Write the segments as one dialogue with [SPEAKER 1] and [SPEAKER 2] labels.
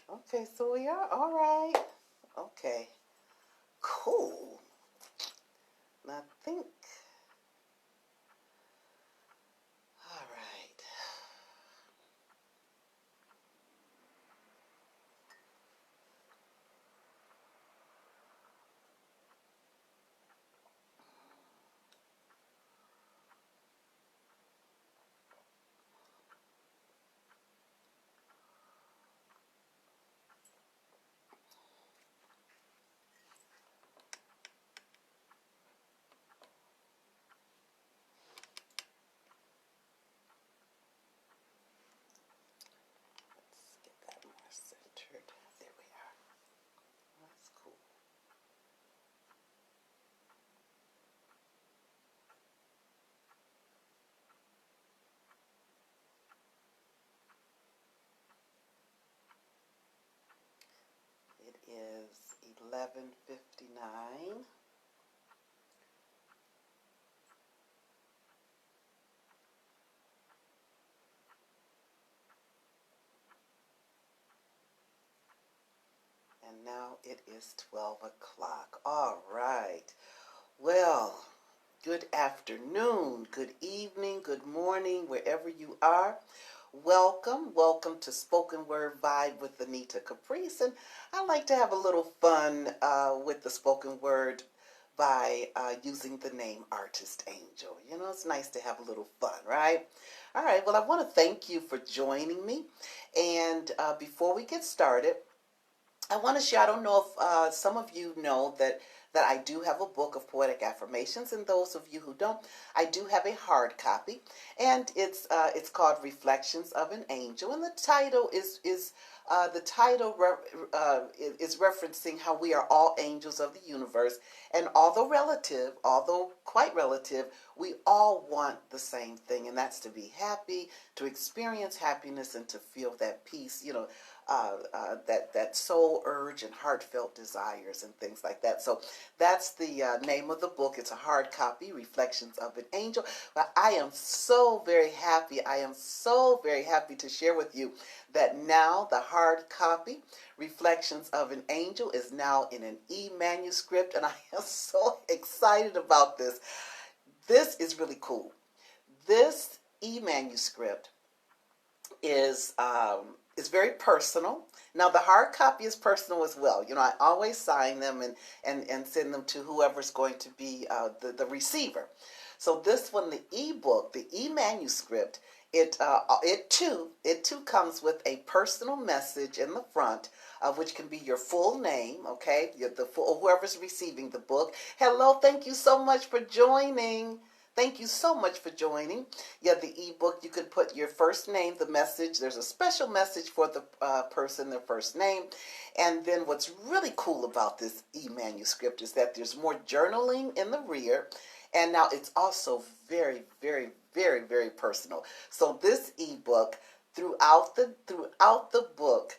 [SPEAKER 1] Okay, so we are all right. Okay, cool. Now I think, all right. Let's get that more centered. There we are. That's cool. It is 11:59. And now it is 12 o'clock. All right. Well, good afternoon, good evening, good morning, wherever you are. Welcome to Spoken Word Vibe with Anita, Caprice. And I like to have a little fun with the spoken word by using the name Artist Angel. You know, it's nice to have a little fun, right? All right, well, I want to thank you for joining me. And before we get started, I want to share, I don't know if some of you know that I do have a book of poetic affirmations, and those of you who don't, I do have a hard copy, and it's called Reflections of an Angel, and the title is referencing how we are all angels of the universe, and although quite relative, we all want the same thing, and that's to be happy, to experience happiness, and to feel that peace, that soul urge and heartfelt desires and things like that. So that's the name of the book. It's a hard copy, Reflections of an Angel. But I am so very happy. I am so very happy to share with you that now the hard copy, Reflections of an Angel, is now in an e-manuscript, and I am so excited about this. This is really cool. This e-manuscript is very personal. Now the hard copy is personal as well. You know, I always sign them and send them to whoever's going to be the receiver. So this one, the ebook, the e-manuscript, it too comes with a personal message in the front, which can be your full name. Okay, whoever's receiving the book. Hello, thank you so much for joining. Thank you so much for joining. Yeah, the ebook, you could put your first name, the message. There's a special message for the person, their first name. And then what's really cool about this e-manuscript is that there's more journaling in the rear. And now it's also very, very, very, very personal. So this ebook, throughout the book,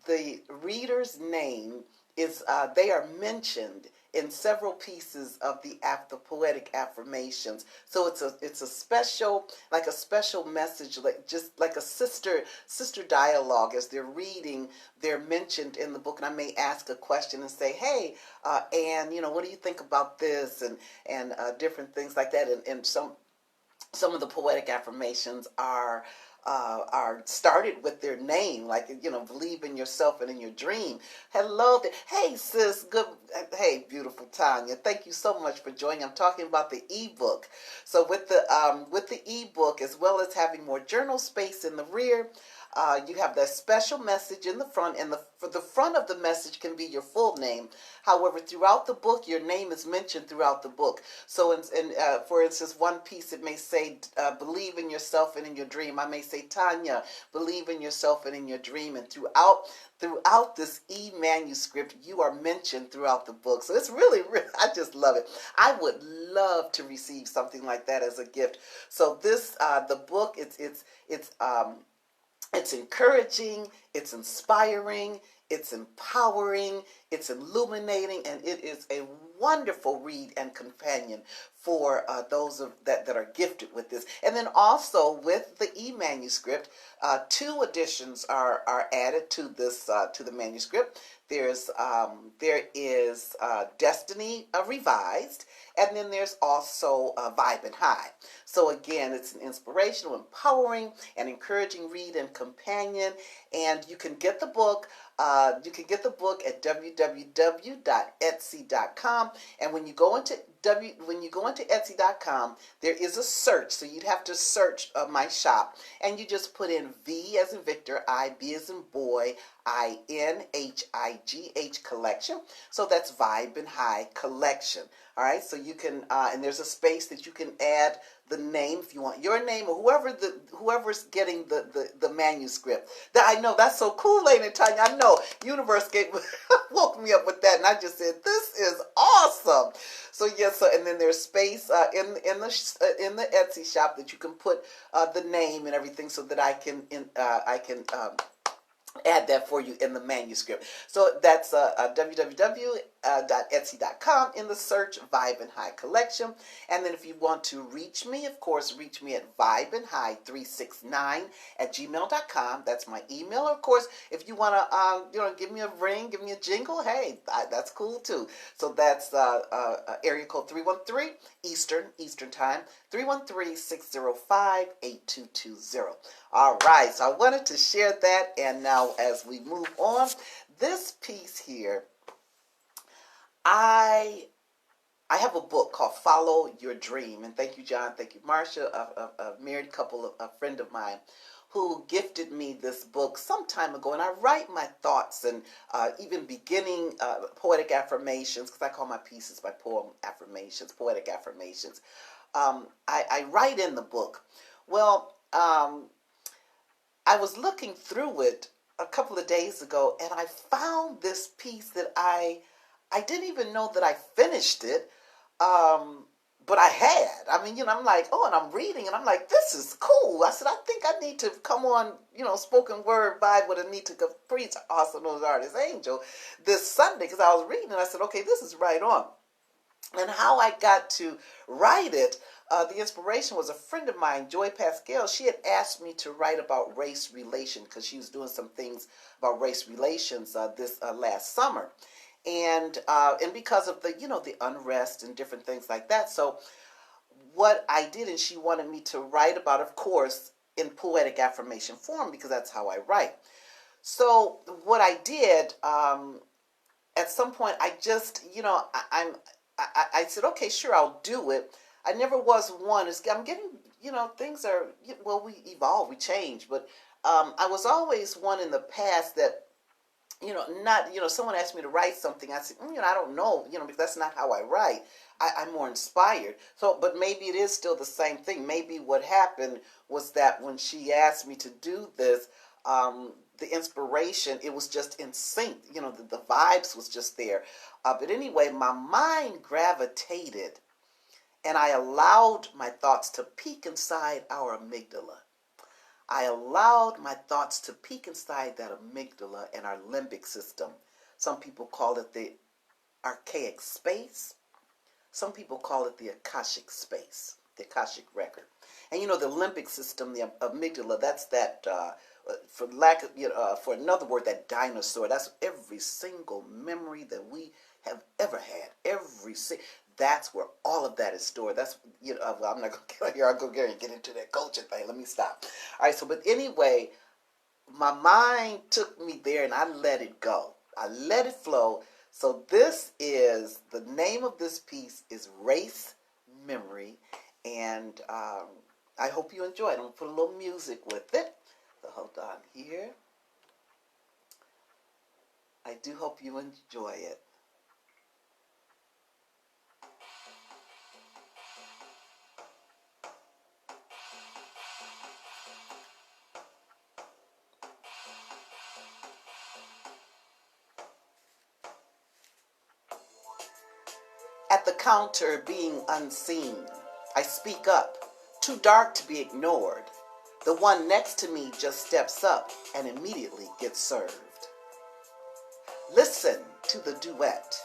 [SPEAKER 1] the reader's name is they are mentioned in several pieces of the poetic affirmations. So it's a special, like a special message, like just like a sister dialogue. As they're reading, they're mentioned in the book, and I may ask a question and say, hey, Anne, what do you think about this, and different things like that. And some of the poetic affirmations are started with their name, like, believe in yourself and in your dream. Hello there. Hey, sis. Good. Hey, beautiful Tanya. Thank you so much for joining. I'm talking about the ebook. So with the ebook, as well as having more journal space in the rear, you have that special message in the front, and for the front of the message can be your full name. However, throughout the book, your name is mentioned throughout the book. So, for instance, one piece, it may say, believe in yourself and in your dream. I may say, Tanya, believe in yourself and in your dream. And throughout this e-manuscript, you are mentioned throughout the book. So it's really, really, I just love it. I would love to receive something like that as a gift. So the book, it's encouraging, it's inspiring, it's empowering, it's illuminating, and it is a wonderful read and companion for those that are gifted with this. And then also with the e-manuscript, 2 additions are added to this to the manuscript. There is Destiny Revised, and then there's also Vibe and High. So again, it's an inspirational, empowering, and encouraging read and companion. And you can get the book. You can get the book at www.etsy.com. And when you go into Etsy.com, there is a search. So you'd have to search my shop, and you just put in V as in Victor, I, B as in boy, INHIGH collection. So that's Vibe and High collection. All right. So you can, and there's a space that you can add the name if you want your name or whoever's getting the manuscript. That I know that's so cool, Lady Tanya. I know Universe woke me up with that, and I just said this is awesome. So yes, and then there's space in the Etsy shop that you can put the name and everything, so that I can add that for you in the manuscript. So that's www.etsy.com in the search Vibe and High collection. And then if you want to reach me, of course, reach me at vibeandhigh369@gmail.com. That's my email. Of course, if you want to give me a ring, give me a jingle, hey, that's cool too. So that's area code 313 Eastern time, 313-605-8220. All right, so I wanted to share that. And now as we move on, this piece here, I have a book called Follow Your Dream. And thank you, John. Thank you, Marcia, a married couple, a friend of mine, who gifted me this book some time ago. And I write my thoughts and even beginning poetic affirmations, because I call my pieces my poem affirmations, poetic affirmations. I write in the book. Well, I was looking through it a couple of days ago, and I found this piece that I didn't even know that I finished it, but I had. I mean, I'm like, oh, and I'm reading, and I'm like, this is cool. I said, I think I need to come on, spoken word vibe with Anita, Caprice, also known as Artist Angel, this Sunday, because I was reading, and I said, okay, this is right on. And how I got to write it, the inspiration was a friend of mine, Joy Pascal. She had asked me to write about race relation, because she was doing some things about race relations this last summer, and because of the unrest and different things like that. So what I did, and she wanted me to write about, of course, in poetic affirmation form, because that's how I write. So what I did, at some point, I just I said, okay, sure, I'll do it. I never was one. I'm getting, things are, well, we evolve, we change. But I was always one in the past that, someone asked me to write something. I said, I don't know, because that's not how I write. I'm more inspired. So, but maybe it is still the same thing. Maybe what happened was that when she asked me to do this, the inspiration, it was just in sync. The vibes was just there. But anyway, my mind gravitated, and I allowed my thoughts to peek inside our amygdala. I allowed my thoughts to peek inside that amygdala and our limbic system. Some people call it the archaic space. Some people call it the Akashic space, the Akashic record. And the limbic system, the amygdala, that's that, for lack of, for another word, that dinosaur. That's every single memory that we have ever had. That's where all of that is stored. That's, well, I'm not going to get here. I'll go and get into that coaching thing. Let me stop. All right, so, but anyway, my mind took me there, and I let it go. I let it flow. So this is, the name of this piece is Race Memory, and I hope you enjoy it. I'm going to put a little music with it. So hold on here. I do hope you enjoy it. At the counter, being unseen, I speak up, too dark to be ignored. The one next to me just steps up and immediately gets served. Listen to the duet.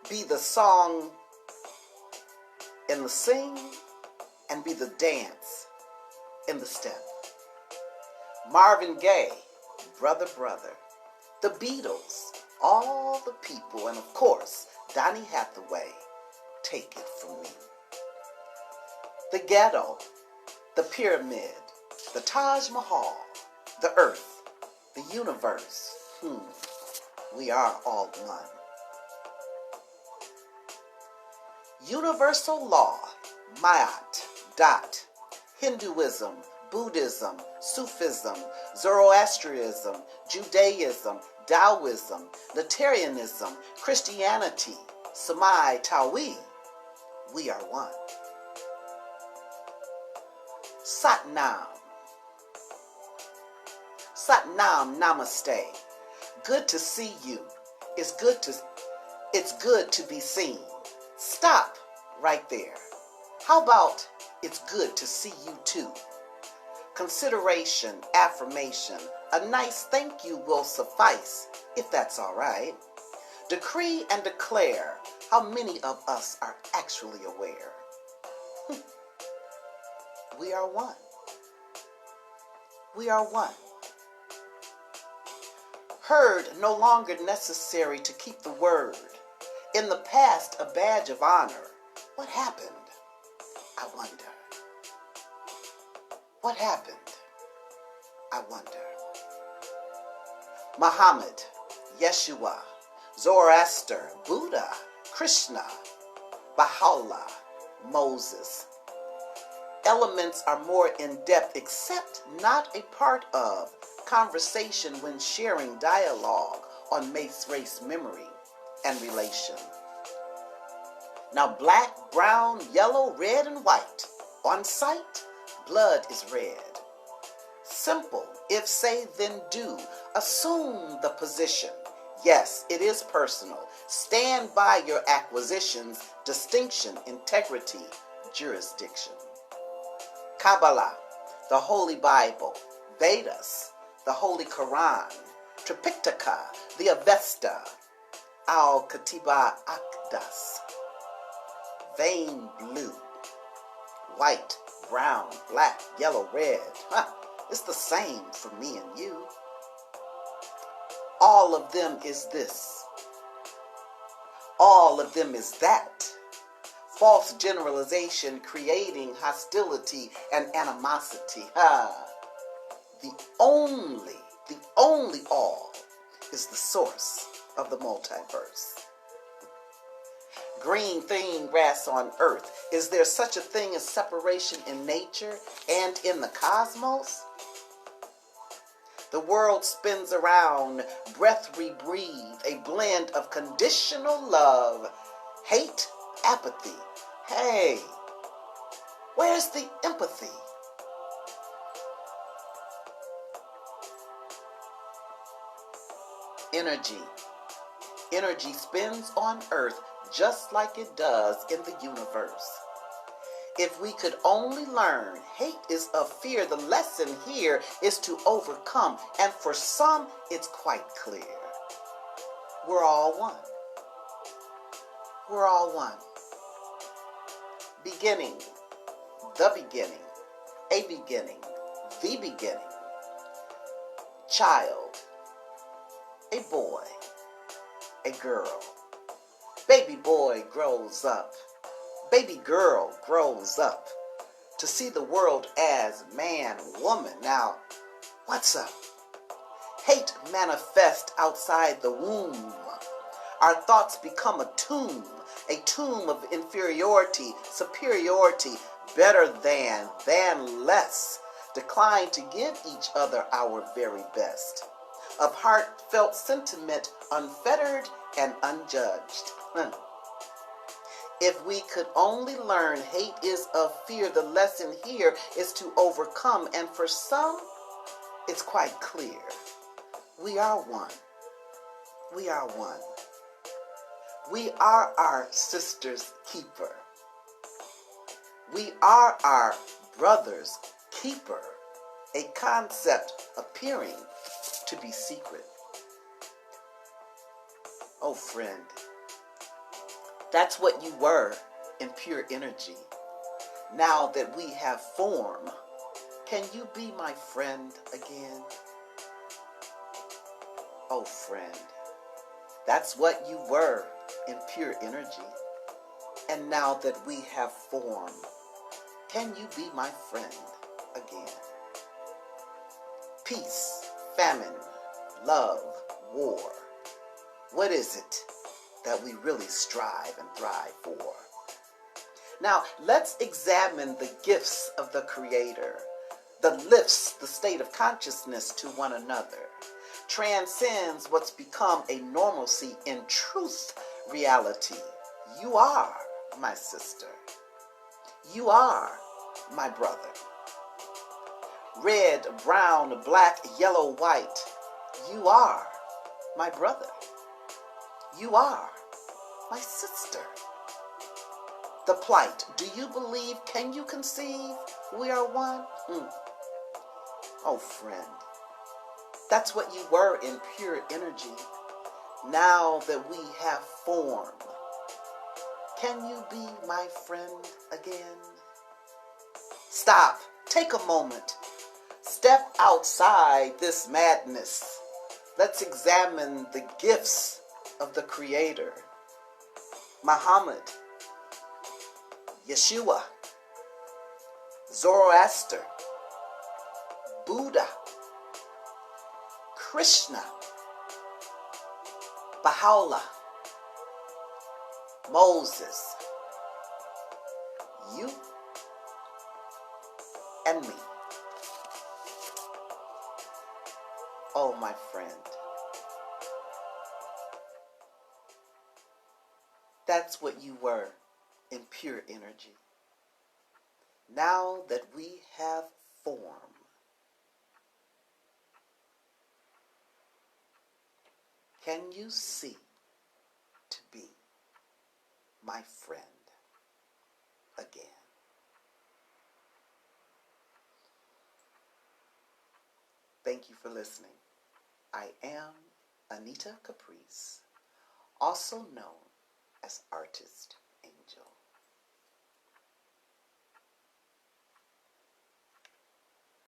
[SPEAKER 1] Be the song in the sing and be the dance in the step. Marvin Gaye, Brother, Brother. The Beatles, all the people, and of course, Donny Hathaway, Take It From Me. The Ghetto, the Pyramid, the Taj Mahal, the Earth, the universe. We are all one. Universal law, Mayat, Dot, Hinduism, Buddhism, Sufism, Zoroastrianism, Judaism, Taoism, Natarianism, Christianity, Samai Tawi, we are one. Satnam. Satnam Namaste. Good to see you. It's good to be seen. Stop right there. How about it's good to see you too? Consideration, affirmation, a nice thank you will suffice, if that's all right. Decree and declare how many of us are actually aware. We are one. We are one. Heard no longer necessary to keep the word. In the past, a badge of honor. What happened? I wonder. What happened? I wonder. Muhammad, Yeshua, Zoroaster, Buddha, Krishna, Baha'u'llah, Moses. Elements are more in-depth, except not a part of conversation when sharing dialogue on race memory and relation. Now black, brown, yellow, red, and white. On sight, blood is red. Simple, if say, then do. Assume the position. Yes, it is personal. Stand by your acquisitions, distinction, integrity, jurisdiction. Kabbalah, the Holy Bible. Vedas, the Holy Quran. Tripitaka, the Avesta. Al-Katiba Akdas. Vein blue. White, brown, black, yellow, red. It's the same for me and you. All of them is this. All of them is that. False generalization creating hostility and animosity. The only all is the source of the multiverse. Green thing, grass on earth. Is there such a thing as separation in nature and in the cosmos? The world spins around, breath we breathe, a blend of conditional love, hate, apathy. Hey, where's the empathy? Energy. Energy spins on earth just like it does in the universe. If we could only learn, hate is of fear. The lesson here is to overcome, and for some, it's quite clear. We're all one. We're all one. Beginning, the beginning, a beginning, the beginning. Child, a boy, a girl. Baby boy grows up. Baby girl grows up to see the world as man, woman. Now, what's up? Hate manifests outside the womb. Our thoughts become a tomb of inferiority, superiority, better than less. Decline to give each other our very best. Of heartfelt sentiment, unfettered and unjudged. If we could only learn hate is of fear, the lesson here is to overcome. And for some, it's quite clear. We are one. We are one. We are our sister's keeper. We are our brother's keeper. A concept appearing to be secret. Oh, friend. That's what you were in pure energy. Now that we have form, can you be my friend again? Oh, friend, that's what you were in pure energy. And now that we have form, can you be my friend again? Peace, famine, love, war. What is it that we really strive and thrive for? Now, let's examine the gifts of the Creator that lifts the state of consciousness to one another, transcends what's become a normalcy in truth reality. You are my sister. You are my brother. Red, brown, black, yellow, white. You are my brother. You are my sister. The plight. Do you believe? Can you conceive? We are one. Oh, friend. That's what you were in pure energy. Now that we have form, can you be my friend again? Stop. Take a moment. Step outside this madness. Let's examine the gifts of the Creator. Muhammad, Yeshua, Zoroaster, Buddha, Krishna, Baha'u'llah, Moses, you and me. Oh, my friend, that's what you were in pure energy. Now that we have form, can you see to be my friend again? Thank you for listening. I am Anita Caprice, also known